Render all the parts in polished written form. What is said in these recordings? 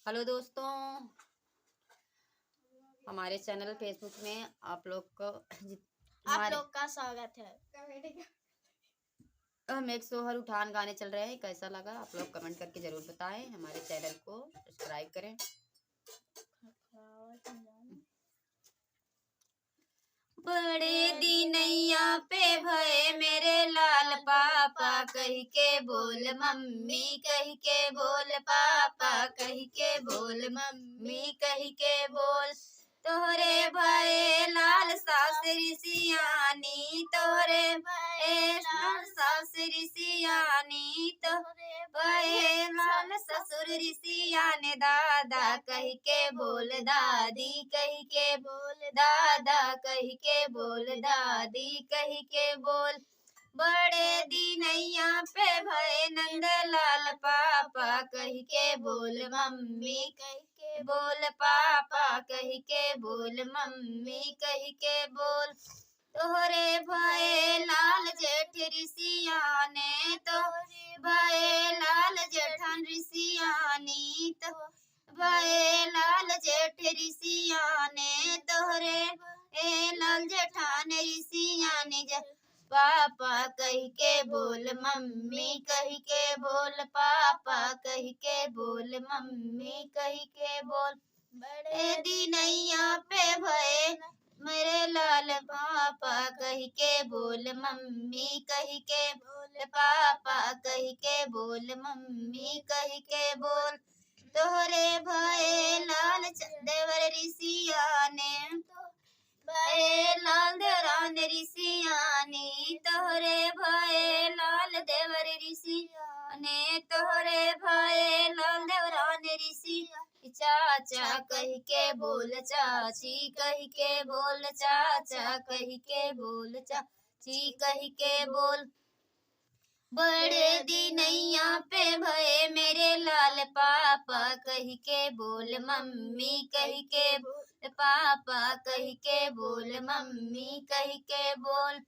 Hello दोस्तों, हमारे channel Facebook में आप लोग को आप लोग का स्वागत है। हम एक सोहर उठान गाने चल रहे हैं। कैसा लगा आप लोग कमेंट करके जरूर बताएं। हमारे चैनल को सब्सक्राइब करें। बड़े दिनैया पे भये मेरे लाल पापा, कही के बोल मम्मी, कही के बोल पापा, कही के बोल मम्मी, कही के बोल। तोहरे भये लाल सासरी सियानी, तोहरे भये लाल सासरी सियानी, तोहरे भये लाल ससुर सियाने। दादा कही के बोल दादी, कही के बोल दादा, कही के बोल दादी, कही के बोल। बड़े दिनैया पे भये नंदलाल पापा, कही के बोल मम्मी, कही के बोल पापा, कही के बोल मम्मी, कही के बोल। तोहरे भये लाल जेठ ऋषियाने, तोहरे भये लाल जेठन ऋषियानी, तो भये लाल जेठ ऋषियाने, तोहरे लाल जेठान ऋषियानी। पापा कही के बोल मम्मी, कही के बोल पापा, कही के बोल मम्मी, कही के बोल। बड़े दिनैया पे भये मेरे लाल पापा, कही के बोल मम्मी, कही के बोल पापा, कही के बोल मम्मी, कही के बोल। तोहरे भये लाल देवर ऋषियाने, भये लाल देवरान ऋषियानी, तोहरे भये लाल देवर ऋषियाने, तोहरे भये लाल देवरान ऋषि। चाचा कही के बोल चाची, कही के बोल चाचा, कही के बोल चाची, कही के बोल। बड़े दिनैया पे भये मेरे लाल पापा, कही के बोल मम्मी, कही के बोल पापा, कही के बोल मम्मी, कही के बोल।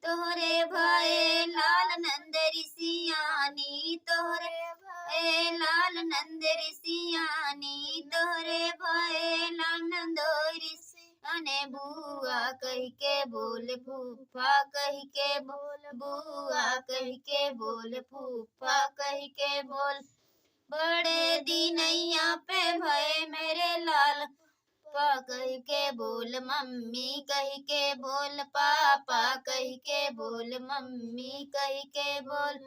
तोहरे भये लाल नंद ऋषियानी, तोहरे भये लाल नंद ऋषियानी, तोहरे भये लाल नंदो ऋषियाने। बुआ कही के बोल फूफा, कही के बोल बुआ, कही के बोल फूफा, कही के बोल। बड़े दिनैया पे भये मेरे लाल पापा, कही के बोल मम्मी, कही के बोल पापा, कही के बोल मम्मी, कही के बोल।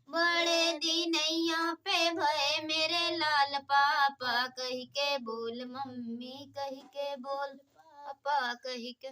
बड़े दिनैया पे भये मेरे लाल पापा, कही के बोल मम्मी, कही के बोल पापा, कही के